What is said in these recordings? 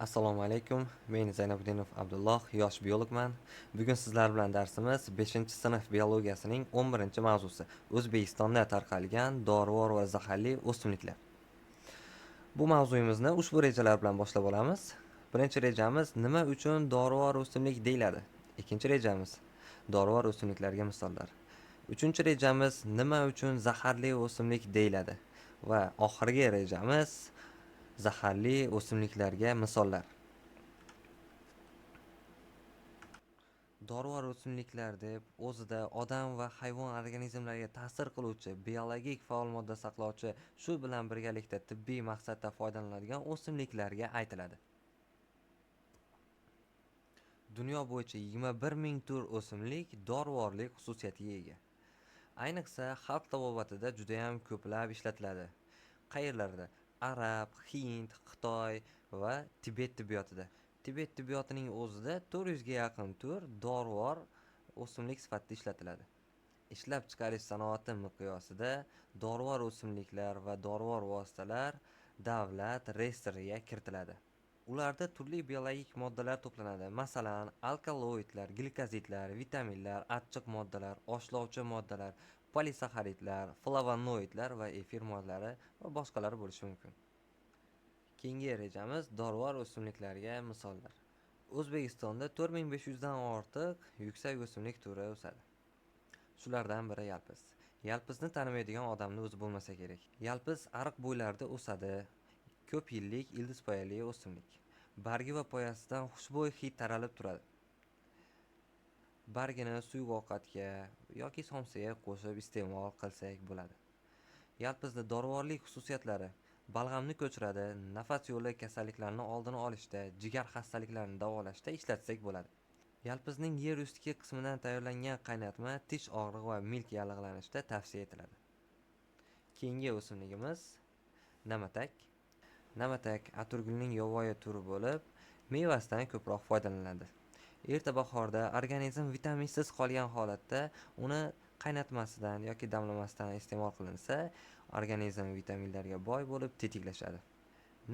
Assalomu alaykum. Men Zaynabudinov Abdulloh, yosh biologman. Bugun sizlar bilan darsimiz 5-sinf biologiyasining 11-mavzusi. O'zbekistonda tarqalgan dorivor va zaharli o'simliklar. Bu mavzuyimizni ushbu rejalar bilan boshlab olamiz. Birinchi rejamiz nima uchun dorivor o'simlik deyiladi? Ikkinchi rejamiz dorivor o'simliklarga misollar. Uchinchi rejamiz nima uchun zaharli o'simlik deyiladi? Va oxirgi rejamiz zaharli o'simliklarga misollar. Dorivor o'simliklar deb o'zida odam va hayvon organizmlariga ta'sir qiluvchi biologik faol modda saqlovchi, shu bilan birgalikda tibbiy maqsadda foydalaniladigan o'simliklarga aytiladi. Dunyo bo'yicha 21 ming tur o'simlik dorivorlik xususiyatiga ega. Ayniqsa xalq tabobatida juda ham ko'plab ishlatiladi. Qayerlarda? Arab, Hind, Xitoy va Tibet tibbiyotida. Tibet tibbiyotining o'zida 400 ga yaqin tur dorivor o'simlik sifatida ishlatiladi. Ishlab chiqarish sanoati miqyosida dorivor o'simliklar va dorivor vositalar davlat reyestriga kiritiladi. Ularda turli biologik moddalar to'planadi. Masalan, alkaloidlar, glikozidlar, vitaminlar, achchiq moddalar, oshlovchi moddalar, polisaxaridlar, flavonoidlar va efir moddalari va boshqalari bo'lishi mumkin. Keyingi rejamiz dorivor o'simliklarga misollar. O'zbekistonda 4500 dan ortiq yuksak o'simlik turi o'sadi. Shulardan biri yalpiz. Yalpizni tanimaydigan odamni o'zi bo'lmasa kerak. Yalpiz ariq bo'ylarida o'sadi. Ko'p yillik ildizpoyali o'simlik. Bargi va poyasidan xushbo'y hid taralib turadi. Bargini suyuq ovqatga yoki somsaga qo'shib iste'mol qilsak bo'ladi. Yalpizni dorivorlik xususiyatlari: balg'amni ko'chiradi, nafas yo'li kasalliklarini oldini olishda, jigar xastaliklarini davolashda ishlatsak bo'ladi. Yalpizning yer ustki qismidan tayyorlangan qaynatma tish og'rig'i va milk yallig'lanishda tavsiya etiladi. Keyingi o'simligimiz namatak. Namatak atirgulning yovvoyi turi bo'lib, mevasidan ko'proq foydalaniladi. Erta bahorda organizm vitaminsiz qolgan holatda uni qaynatmasidan yoki damlamasdan iste'mol qilinsa, organizm vitaminlarga boy bo'lib tetiklashadi.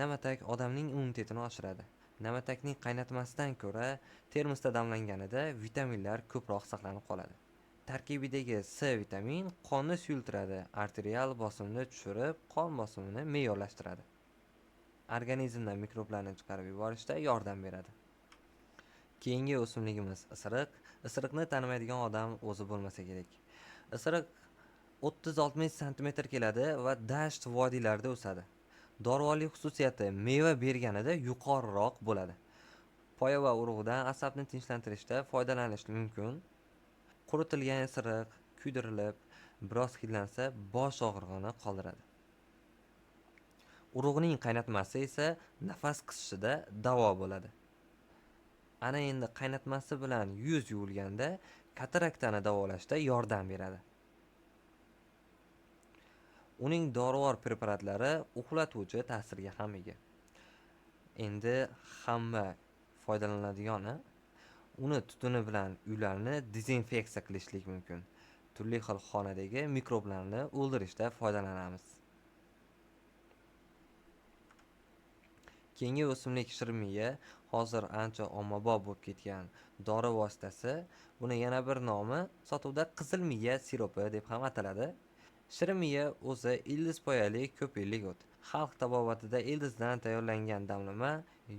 Namatak odamning immunitetini oshiradi. Namatakning qaynatmasidan ko'ra termosda damlanganida vitaminlar ko'proq saqlanib qoladi. Tarkibidagi C vitamin qonni suyultiradi, arterial bosimni tushirib, qon bosimini me'yorlashtiradi. Organizmdan mikroblarni chiqarib yuborishda yordam beradi. Keyingi o'simligimiz isiriq. Isiriqni tanimaydigan odam o'zi bo'lmasa kerak. Isiriq 30-60 sm keladi va dasht vodiylarda o'sadi. Dorivorlik xususiyati meva berganida yuqoriroq bo'ladi. Poya va urug'dan asabni tinchlantirishda foydalanish mumkin. Quritilgan isiriq kuydirilib, biroz hidlansa bosh og'rig'ini qoldiradi. Urug'ning qaynatmasi esa nafas qisishida davo bo'ladi. Ana endi qaynatmasi bilan yuz yuvilganda kataraktani davolashda yordam beradi. Uning dorivor preparatlari uxlatuvchi ta'sirga ham ega. Endi hamma foydalanadigani, uni tutuni bilan uylarni dezinfeksiya qilishlik mumkin. Turli xil xonadagi mikroblarni o'ldirishda foydalanamiz. Keyingi o'simlik shirinmiya, hozir ancha ommabop bo'lib ketgan dori vositasi. Buni yana bir nomi sotuvda qizilmiya siropi deb ham ataladi. Shirinmiya o'zi ildizpoyali ko'p yillik o't. Xalq tabobatida ildizdan tayyorlangan damlama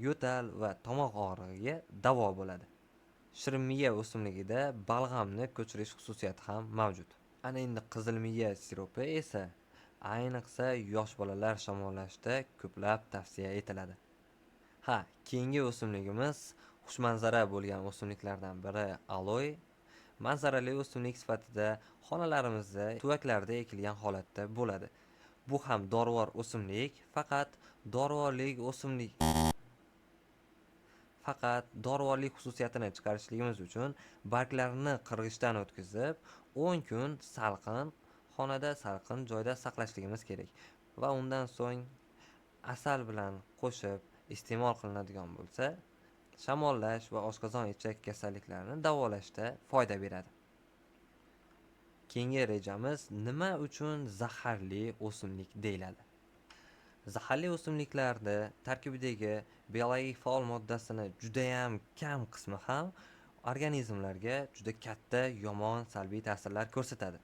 yo'tal va tomoq og'rig'iga davo bo'ladi. Shirinmiya o'simligida balg'amni ko'chirish xususiyati ham mavjud. Ana endi qizilmiya siropi esa ayniqsa yosh bolalar shamollashda ko'plab tavsiya etiladi. Keyingi o'simligimiz xushmanzara bo'lgan o'simliklardan biri aloe. Manzarali o'simlik sifatida xonalarimizda tuvaklarda ekilgan holatda bo'ladi. Bu ham dorivor o'simlik, faqat dorivorlik xususiyatini chiqarishligimiz uchun barglarini qirg'ichdan o'tkazib, 10 kun xonada salqin joyda saqlashligimiz kerak va undan so'ng asal bilan qo'shib iste'mol qilinadigan bo'lsa, shamollash va oshqozon ichak kasalliklarini davolashda foyda beradi. Keyingi rejamiz nima uchun zaharli o'simlik deyiladi? Zaharli o'simliklarda tarkibidagi biologik faol moddasini judayam kam qismi ham organizmlarga juda katta yomon salbiy ta'sirlar ko'rsatadi.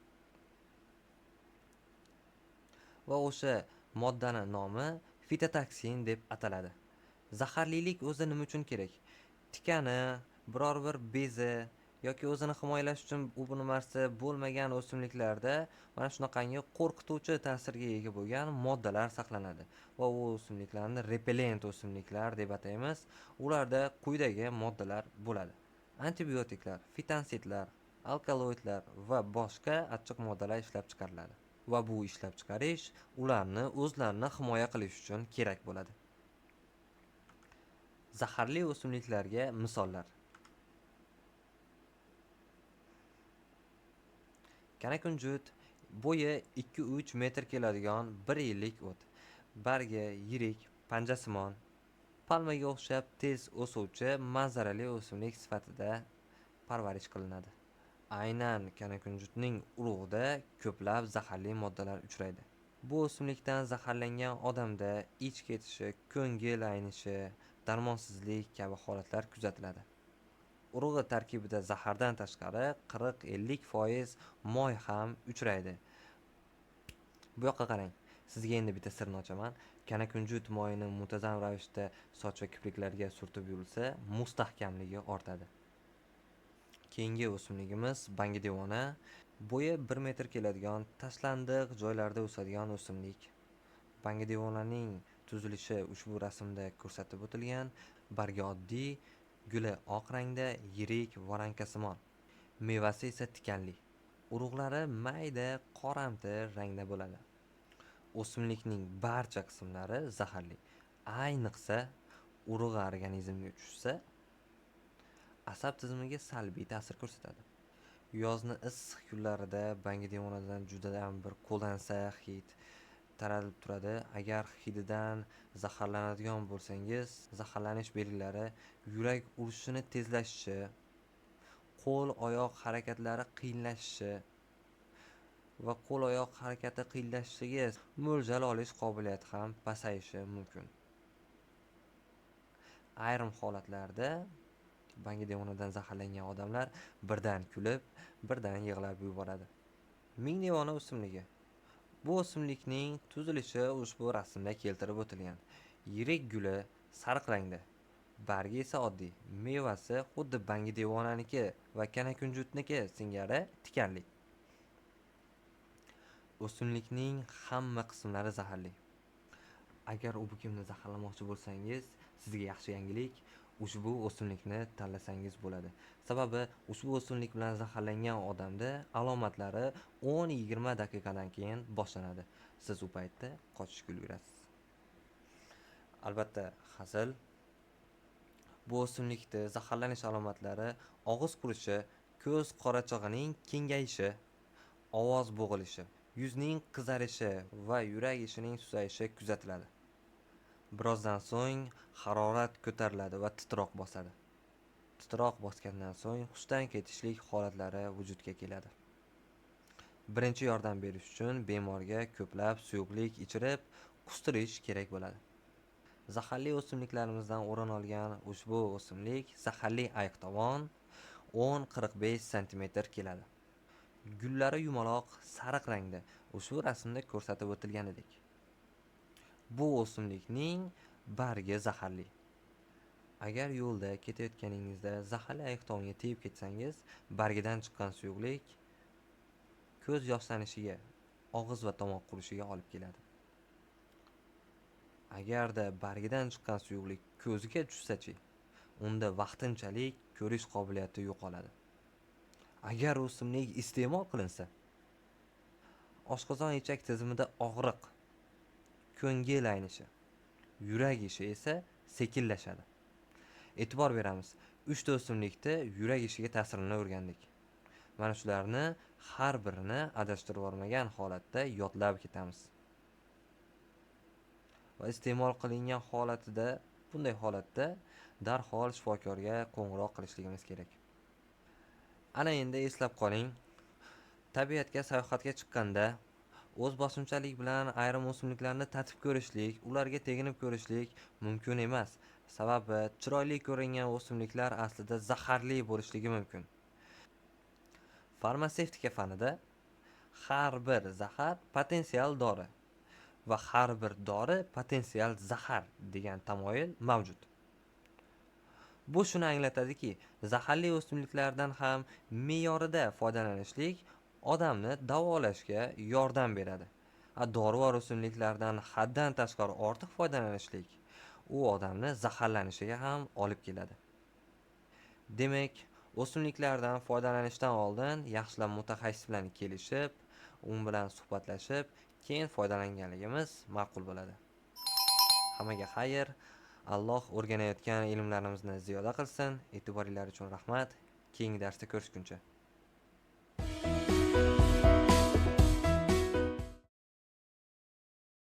Va o'sha moddani nomi fitotoksin deb ataladi. Zaharlilik o'zi nima uchun kerak? Tikani, biror bir bezi yoki o'zini himoyalash uchun u bu narsa bo'lmagan o'simliklarda mana shunaqangi qo'rqituvchi ta'sirga ega bo'lgan moddalar saqlanadi. Va u o'simliklarni repellent o'simliklar deb ataymiz. Ularda quyidagi moddalar bo'ladi: antibiotiklar, fitonsidlar, alkaloidlar va boshqa achchiq moddalar ishlab chiqariladi. Va bu ishlab chiqarish ularni o'zlarini himoya qilish uchun kerak bo'ladi. Zaharli o'simliklarga misollar: kanakunjut, bo'yi 2-3 metr keladigan 1 yillik o't. Bargi yirik, panjasimon, palmaga o'xshab tez o'suvchi manzarali o'simlik sifatida parvarish qilinadi. Aynan kanakunjutning urug'ida ko'plab zaharli moddalar uchraydi. Bu o'simlikdan zaharlangan odamda ich ketishi, ko'ngil aynishi, darmonsizlik kabi holatlar kuzatiladi. Urug'i tarkibida zahardan tashqari 40-50% moy ham uchraydi. Bu yoqqa qarang. Sizga endi bitta sirni ochaman. Kanakunjut moyini muntazam ravishda soch va kipriklarga surtib yurilsa, mustahkamligi ortadi. Keyingi o'simligimiz bangidevona. Bo'yi 1 metr keladigan, tashlandiq joylarda o'sadigan o'simlik. Bangidevonaning tuzilishi ushbu rasmda ko'rsatib o'tilgan. Bargi oddiy, guli oq rangda, yirik vorankasimon. Mevasi esa tikanli. Urug'lari mayda qoramtir rangda bo'ladi. O'simlikning barcha qismlari zaharli. Ayniqsa urug'i organizmga tushsa, asab tizimiga salbiy ta'sir ko'rsatadi. Yozni issiq kunlarida bangidevonadan juda ham bir qo'lansa hid taralib turadi. Agar hididan zaharlanadigan bo'lsangiz, zaharlanish belgilari yurak urishini tezlashishi, qo'l-oyoq harakatlari qiyinlashishi va qo'l-oyoq harakati qiyinlashishiga mo'ljal olish qobiliyati ham pasayishi mumkin. Ayrim holatlarda bangidevonadan zaharlangan odamlar birdan kulib, birdan yig'lab yuboradi. Mingdevona o'simligi. Bu o'simlikning tuzilishi ushbu rasmda keltirib o'tilgan. Yirik guli sariq rangda, bargi esa oddiy. Mevasi xuddi bangidevonaniki va kanakunjutniki singari tikanli. O'simlikning hamma qismlari zaharli. Agar u kimni zaharlamoqchi bo'lsangiz, sizga yaxshi yangilik, ushbu o'simlikni tanlasangiz bo'ladi. Sababi ushbu o'simlik bilan zaharlangan odamda alomatlari 10-20 daqiqadan keyin boshlanadi. Siz u paytda qochishga ulgurasiz. Albatta, hazil. Bu o'simlikda zaharlanish alomatlari og'iz qurishi, ko'z qorachig'ining kengayishi, ovoz bo'g'ilishi, yuzning qizarishi va yurak ishining susayishi kuzatiladi. Birozdan so'ng harorat ko'tariladi va titroq bosadi. Titroq bosgandan so'ng hushdan ketishlik holatlari vujudga keladi. Birinchi yordam berish uchun bemorga ko'plab suyuqlik ichirib, qustirish kerak bo'ladi. Zaharli o'simliklarimizdan o'rin olgan ushbu o'simlik zaharli ayiqtovon 10-45 cm keladi. Gullari yumaloq sariq rangda, ushbu rasmda ko'rsatib o'tilganidek. Bu o'simlikning bargi zaharli. Agar yo'lda ketayotganingizda zaharli ayiqtovonga tegib ketsangiz, bargidan chiqqan suyuqlik ko'z yoshlanishiga, og'iz va tomoq qurishiga olib keladi. Agarda bargidan chiqqan suyuqlik ko'zga tushsa-chi, unda vaqtinchalik ko'rish qobiliyati yo'qoladi. Agar o'simlik iste'mol qilinsa, oshqozon ichak tizimida og'riq, ko'ngil aynishi, yurak ishi esa sekinlashadi. E'tibor beramiz, 3 ta o'simlikda yurak ishiga ta'sirini o'rgandik. Mana shularni har birini adashtirib olmagan holatda yodlab ketamiz. Va iste'mol qilingan holatida, bunday holatda darhol shifokorga qo'ng'iroq qilishligimiz kerak. Ana endi eslab qoling. Tabiatga sayohatga chiqqanda o'z boshimchalik bilan ayrim o'simliklarni tatib ko'rishlik, ularga teginib ko'rishlik mumkin emas. Sababi chiroyli ko'ringan o'simliklar aslida zaharli bo'lishligi mumkin. Farmatsevtika fanida har bir zahar potensial dori va har bir dori potensial zahar degan tamoyil mavjud. Bu shuni anglatadiki, zaharli o'simliklardan ham me'yorida foydalanishlik odamni davolashga yordam beradi. Dorivor o'simliklardan haddan tashqari ortiq foydalanishlik u odamni zaharlanishiga ham olib keladi. Demak, o'simliklardan foydalanishdan oldin yaxshilab mutaxassis bilan kelishib, u bilan suhbatlashib, keyin foydalanganligimiz ma'qul bo'ladi. Hammaga xayr. Alloh o'rganayotgan ilmlarimizni ziyoda qilsin. E'tiboringiz uchun rahmat. Keyingi darsda ko'rishguncha.